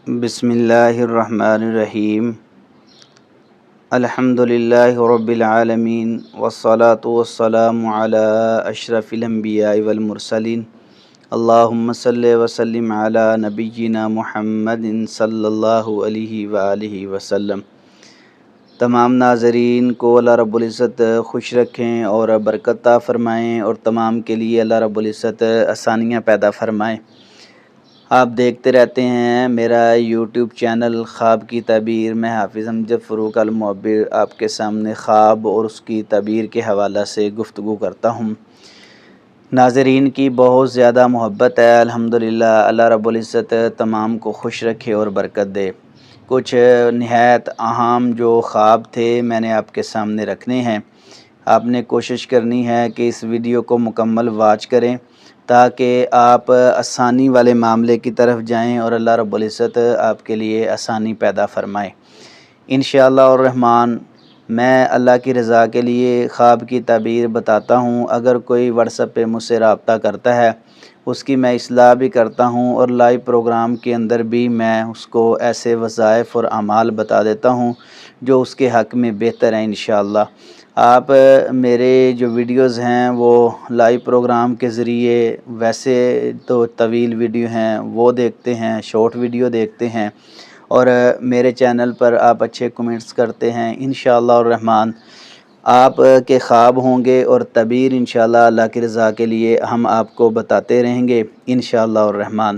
بسم اللہ الرحمن الرحیم الحمدللہ رب العالمین والصلاة والسلام علی اشرف الانبیاء والمرسلین اللہم صلی وسلم علی نبینا محمد صلی اللہ علیہ وآلہ وسلم۔ تمام ناظرین کو اللہ رب العزت خوش رکھیں اور برکت عطا فرمائیں، اور تمام کے لیے اللہ رب العزت آسانیاں پیدا فرمائیں۔ آپ دیکھتے رہتے ہیں میرا یوٹیوب چینل خواب کی تعبیر۔ میں حافظ امجد فروق المعبر آپ کے سامنے خواب اور اس کی تعبیر کے حوالہ سے گفتگو کرتا ہوں۔ ناظرین کی بہت زیادہ محبت ہے، الحمدللہ۔ اللہ رب العزت تمام کو خوش رکھے اور برکت دے۔ کچھ نہایت اہم جو خواب تھے میں نے آپ کے سامنے رکھنے ہیں۔ آپ نے کوشش کرنی ہے کہ اس ویڈیو کو مکمل واچ کریں تاکہ آپ آسانی والے معاملے کی طرف جائیں اور اللہ رب العزت آپ کے لیے آسانی پیدا فرمائے انشاءاللہ الرحمن۔ میں اللہ کی رضا کے لیے خواب کی تعبیر بتاتا ہوں۔ اگر کوئی واٹس ایپ پہ مجھ سے رابطہ کرتا ہے اس کی میں اصلاح بھی کرتا ہوں، اور لائیو پروگرام کے اندر بھی میں اس کو ایسے وظائف اور اعمال بتا دیتا ہوں جو اس کے حق میں بہتر ہیں انشاءاللہ۔ آپ میرے جو ویڈیوز ہیں وہ لائیو پروگرام کے ذریعے ویسے تو طویل ویڈیو ہیں وہ دیکھتے ہیں، شارٹ ویڈیو دیکھتے ہیں، اور میرے چینل پر آپ اچھے کمنٹس کرتے ہیں۔ انشاءاللہ الرحمن آپ کے خواب ہوں گے اور تعبیر انشاءاللہ اللہ کی رضا کے لیے ہم آپ کو بتاتے رہیں گے انشاءاللہ الرحمن۔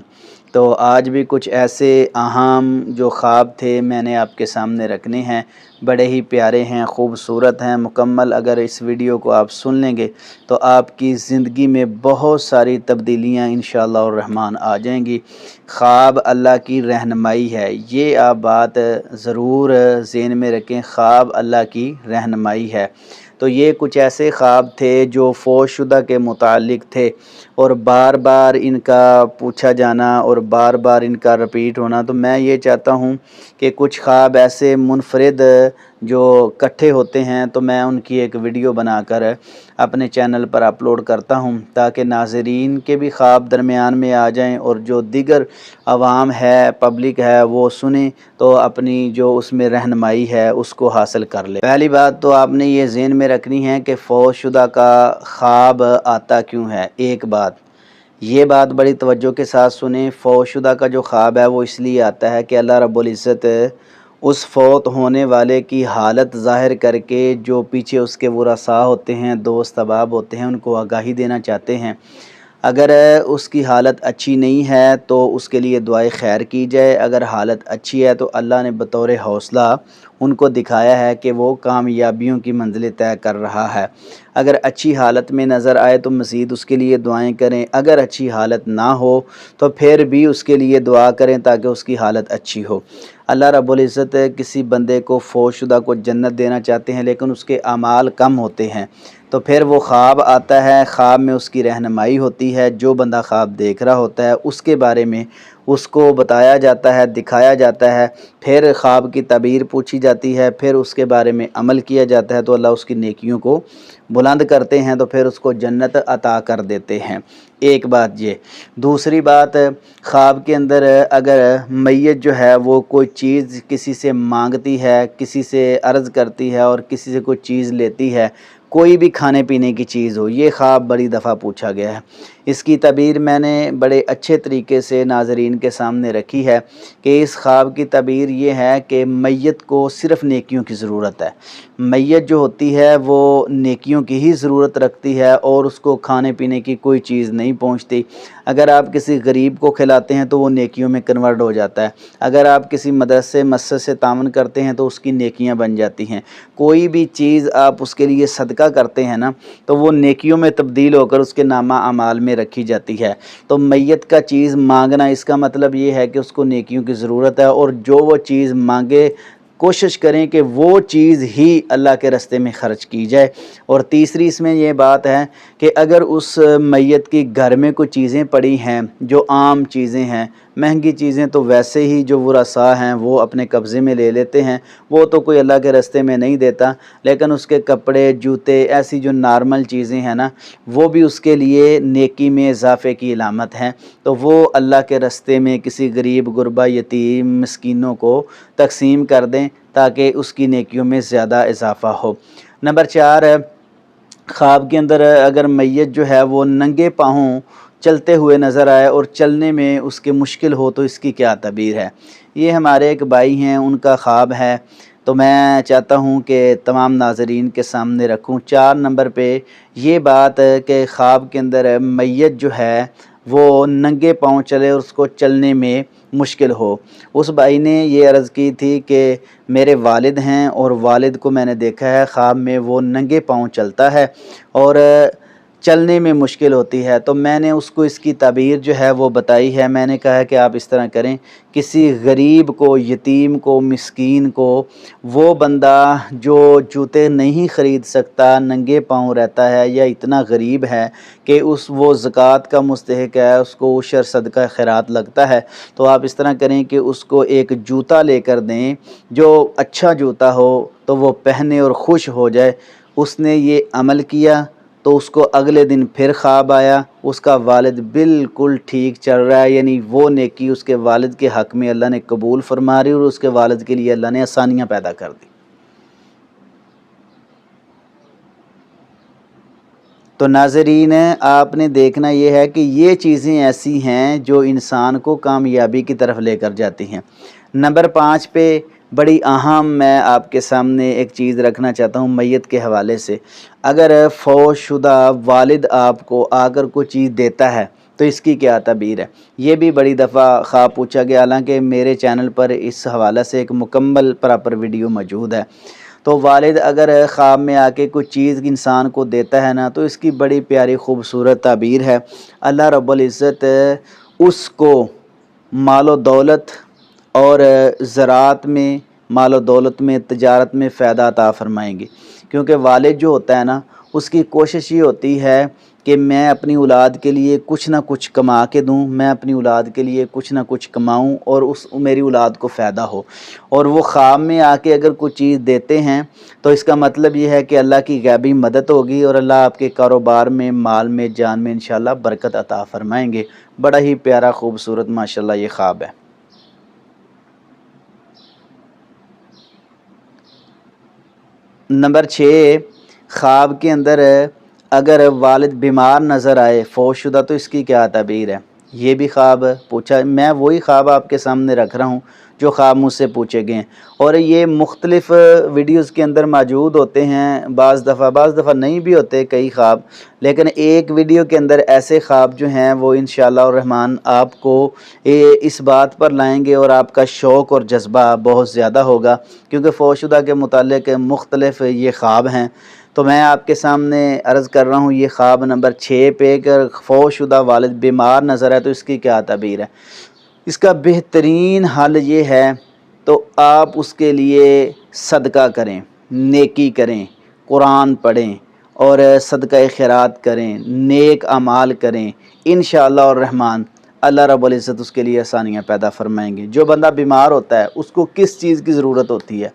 تو آج بھی کچھ ایسے اہم جو خواب تھے میں نے آپ کے سامنے رکھنے ہیں، بڑے ہی پیارے ہیں، خوبصورت ہیں۔ مکمل اگر اس ویڈیو کو آپ سن لیں گے تو آپ کی زندگی میں بہت ساری تبدیلیاں انشاءاللہ الرحمن آ جائیں گی۔ خواب اللہ کی رہنمائی ہے، یہ آپ بات ضرور ذہن میں رکھیں، خواب اللہ کی رہنمائی ہے۔ تو یہ کچھ ایسے خواب تھے جو فوت شدہ کے متعلق تھے، اور بار بار ان کا پوچھا جانا اور بار بار ان کا رپیٹ ہونا، تو میں یہ چاہتا ہوں کہ کچھ خواب ایسے منفرد جو کٹھے ہوتے ہیں تو میں ان کی ایک ویڈیو بنا کر اپنے چینل پر اپلوڈ کرتا ہوں تاکہ ناظرین کے بھی خواب درمیان میں آ جائیں، اور جو دیگر عوام ہے، پبلک ہے، وہ سنیں تو اپنی جو اس میں رہنمائی ہے اس کو حاصل کر لے۔ پہلی بات تو آپ نے یہ ذہن میں رکھنی ہے کہ فوت شدہ کا خواب آتا کیوں ہے۔ ایک بات یہ بات بڑی توجہ کے ساتھ سنیں، فوت شدہ کا جو خواب ہے وہ اس لیے آتا ہے کہ اللہ رب العزت اس فوت ہونے والے کی حالت ظاہر کر کے جو پیچھے اس کے ورثاء ہوتے ہیں، دوست احباب ہوتے ہیں، ان کو آگاہی دینا چاہتے ہیں۔ اگر اس کی حالت اچھی نہیں ہے تو اس کے لیے دعائے خیر کی جائے، اگر حالت اچھی ہے تو اللہ نے بطور حوصلہ ان کو دکھایا ہے کہ وہ کامیابیوں کی منزلیں طے کر رہا ہے۔ اگر اچھی حالت میں نظر آئے تو مزید اس کے لیے دعائیں کریں، اگر اچھی حالت نہ ہو تو پھر بھی اس کے لیے دعا کریں تاکہ اس کی حالت اچھی ہو۔ اللہ رب العزت کسی بندے کو فوت شدہ کو جنت دینا چاہتے ہیں لیکن اس کے اعمال کم ہوتے ہیں، تو پھر وہ خواب آتا ہے، خواب میں اس کی رہنمائی ہوتی ہے، جو بندہ خواب دیکھ رہا ہوتا ہے اس کے بارے میں اس کو بتایا جاتا ہے، دکھایا جاتا ہے، پھر خواب کی تعبیر پوچھی جاتی ہے، پھر اس کے بارے میں عمل کیا جاتا ہے تو اللہ اس کی نیکیوں کو بلند کرتے ہیں، تو پھر اس کو جنت عطا کر دیتے ہیں۔ ایک بات یہ۔ دوسری بات، خواب کے اندر اگر میت جو ہے وہ کوئی چیز کسی سے مانگتی ہے، کسی سے عرض کرتی ہے اور کسی سے کوئی چیز لیتی ہے، کوئی بھی کھانے پینے کی چیز ہو، یہ خواب بڑی دفعہ پوچھا گیا ہے۔ اس کی تعبیر میں نے بڑے اچھے طریقے سے ناظرین کے سامنے رکھی ہے کہ اس خواب کی تعبیر یہ ہے کہ میت کو صرف نیکیوں کی ضرورت ہے۔ میت جو ہوتی ہے وہ نیکیوں کی ہی ضرورت رکھتی ہے، اور اس کو کھانے پینے کی کوئی چیز نہیں پہنچتی۔ اگر آپ کسی غریب کو کھلاتے ہیں تو وہ نیکیوں میں کنورٹ ہو جاتا ہے، اگر آپ کسی مدرسے مسجد سے تعاون کرتے ہیں تو اس کی نیکیاں بن جاتی ہیں۔ کوئی بھی چیز آپ اس کے لیے صدقہ کرتے ہیں نا تو وہ نیکیوں میں تبدیل ہو کر اس کے نامہ اعمال میں رکھی جاتی ہے۔ تو میت کا چیز مانگنا اس کا مطلب یہ ہے کہ اس کو نیکیوں کی ضرورت ہے، اور جو وہ چیز مانگے کوشش کریں کہ وہ چیز ہی اللہ کے راستے میں خرچ کی جائے۔ اور تیسری اس میں یہ بات ہے کہ اگر اس میت کی گھر میں کوئی چیزیں پڑی ہیں جو عام چیزیں ہیں، महंगी चीज़ें तो वैसे ही जो वरासा हैं वो अपने कब्ज़े में ले लेते हैं, वो तो कोई अल्लाह के रास्ते में नहीं देता, लेकिन उसके कपड़े, जूते, ऐसी जो नॉर्मल चीज़ें हैं ना, वो भी उसके लिए नेकी में इजाफ़े की अलामत हैं। तो वो अल्लाह के रास्ते में किसी गरीब, गुरबा, यतीम, मिस्कीनों को तकसीम कर दें ताकि उसकी नेकियों में ज़्यादा इजाफ़ा हो। नंबर 4 है, ख्वाब के अंदर अगर मैयत जो है वो नंगे पाँवों चलते हुए नज़र आए और चलने में उसके मुश्किल हो तो इसकी क्या तबीर है। ये हमारे एक भाई हैं, उनका ख्वाब है, तो मैं चाहता हूँ कि तमाम नाज़रीन के सामने रखूँ। 4 नंबर पे ये बात कि ख्वाब के अंदर मैयत जो है वो नंगे पाँव चले और उसको चलने में मुश्किल हो। उस भाई ने ये अर्ज़ की थी कि मेरे वालिद हैं और वालिद को मैंने देखा है ख्वाब में वो नंगे पाँव चलता है और चलने में मुश्किल होती है। तो मैंने उसको इसकी ताबीर जो है वो बताई है। मैंने कहा है कि आप इस तरह करें, किसी गरीब को, यतीम को, मिस्कीन को, वो बंदा जो जूते नहीं ख़रीद सकता, नंगे पाँव रहता है या इतना गरीब है कि वो ज़कात का मुस्तहिक है, उसको उशर सदका खैरात लगता है, तो आप इस तरह करें कि उसको एक जूता लेकर दें जो अच्छा जूता हो तो वो पहने और खुश हो जाए। उसने ये अमल किया तो उसको अगले दिन फिर ख्वाब आया, उसका वालिद बिल्कुल ठीक चल रहा है, यानी वो नेकी उसके वालिद के हक़ में अल्लाह ने कबूल फरमा रही और उसके वालिद के लिए अल्लाह ने आसानियाँ पैदा कर दी। तो नाज़रीन, आपने देखना ये है कि ये चीज़ें ऐसी हैं जो इंसान को कामयाबी की तरफ लेकर जाती हैं। नंबर 5 पे बड़ी अहम मैं आपके सामने एक चीज़ रखना चाहता हूँ मैयत के हवाले से। अगर फ़ौतशुदा वालिद आपको आकर कोई चीज़ देता है तो इसकी क्या तबीर है। ये भी बड़ी दफ़ा ख्वाब पूछा गया, हालांकि मेरे चैनल पर इस हवाले से एक मुकम्मल प्रॉपर वीडियो मौजूद है। तो वालिद अगर ख्वाब में आके कोई चीज़ इंसान को देता है ना, तो इसकी बड़ी प्यारी खूबसूरत ताबीर है। अल्लाह रब्बुल इज़्ज़त उसको मालो दौलत और ज़राअत में, मालो दौलत में, तिजारत में फ़ायदा अता फ़रमाएंगे। क्योंकि वालिद जो होता है ना, उसकी कोशिश ये होती है कि मैं अपनी औलाद के लिए कुछ ना कुछ कमा के दूँ, मैं अपनी औलाद के लिए कुछ ना कुछ कमाऊँ और मेरी औलाद को फ़ायदा हो। और वो ख्वाब में आके अगर कोई चीज़ देते हैं तो इसका मतलब ये है कि अल्लाह की गैबी मदद होगी और अल्लाह आपके कारोबार में, माल में, जान में इंशाअल्लाह बरकत अता फ़रमाएंगे। बड़ा ही प्यारा खूबसूरत माशाअल्लाह ये ख्वाब है। नंबर 6, ख्वाब के अंदर अगर वालिद बीमार नज़र आए फ़ौतशुदा तो इसकी क्या तबीर है। ये भी ख्वाब पूछा, मैं वही ख्वाब आपके सामने रख रहा हूँ जो ख्वाब मुझसे पूछे गए हैं और ये मुख्तलिफ़ वीडियोज़ के अंदर मौजूद होते हैं। बाज़ दफ़ा नहीं भी होते कई ख्वाब, लेकिन एक वीडियो के अंदर ऐसे ख्वाब जो हैं वो इंशाअल्लाह रहमान आपको इस बात पर लाएंगे और आपका शौक़ और जज्बा बहुत ज़्यादा होगा, क्योंकि फ़ौतशुदा के मुतालिक मुख्तलिफ़ ये ख्वाब हैं। तो मैं आपके सामने अर्ज़ कर रहा हूँ ये ख्वाब नंबर 6 पे, अगर फ़ौतशुदा वालिद बीमार नज़र है तो इसकी क्या तबीर है। इसका बेहतरीन हल ये है, तो आप उसके लिए सदका करें, नेकी करें, कुरान पढ़ें और सदका खैरात करें, नेक अमाल करें। इंशाअल्लाह रहमान अल्लाह रब्बुल इज़्ज़त उसके लिए आसानियाँ पैदा फरमाएंगे। जो बंदा बीमार होता है उसको किस चीज़ की ज़रूरत होती है,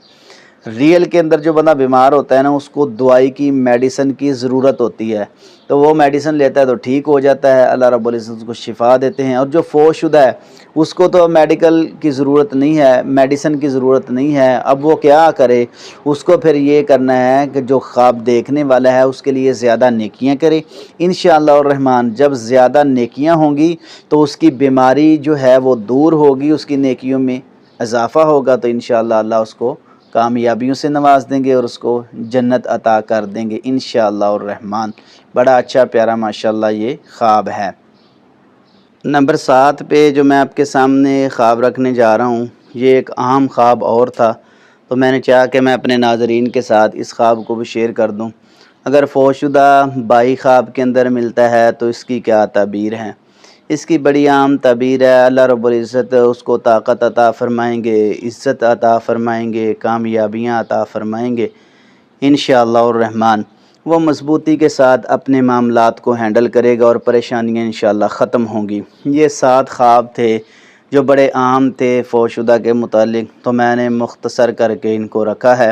रियल के अंदर जो बंदा बीमार होता है ना, उसको दवाई की, मेडिसिन की ज़रूरत होती है, तो वो मेडिसिन लेता है तो ठीक हो जाता है, अल्लाह रब्बुल इज़्ज़त उसको शिफा देते हैं। और जो फ़ौतशुदा है उसको तो मेडिकल की ज़रूरत नहीं है, मेडिसिन की ज़रूरत नहीं है। अब वो क्या करे, उसको फिर ये करना है कि जो ख्वाब देखने वाला है उसके लिए ज़्यादा नेकियां करे। इंशाअल्लाह रहमान जब ज़्यादा नेकियां होंगी तो उसकी बीमारी जो है वो दूर होगी, उसकी नेकियों में इजाफ़ा होगा, तो इंशाअल्लाह अल्लाह उसको कामयाबियों से नवाज़ देंगे और उसको जन्नत अता कर देंगे इंशाअल्लाह रहमान। बड़ा अच्छा प्यारा माशाअल्लाह ये ख्वाब है। नंबर 7 पे जो मैं आपके सामने ख्वाब रखने जा रहा हूँ, ये एक अहम ख्वाब और था, तो मैंने चाहा कि मैं अपने नाज़रीन के साथ इस ख्वाब को भी शेयर कर दूँ। अगर फ़ौतशुदा भाई ख्वाब के अंदर मिलता है तो इसकी क्या ताबीर है। इसकी बड़ी आम ताबीर है, अल्लाह रब्बुल इज़्ज़त उसको ताकत अता फ़रमाएंगे, इज़्ज़त अता फ़रमाएंगे, कामयाबियाँ अता फ़रमाएंगे इंशाअल्लाह रहमान। वो मजबूती के साथ अपने मामलात को हैंडल करेगा और परेशानियाँ इंशाअल्लाह ख़त्म होंगी। ये 7 ख्वाब थे جو بڑے عام تھے فوت شدہ کے متعلق، تو میں نے مختصر کر کے ان کو رکھا ہے۔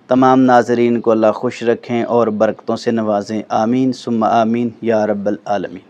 تمام ناظرین کو اللہ خوش رکھیں اور برکتوں سے نوازیں، آمین ثم آمین یا رب العالمین۔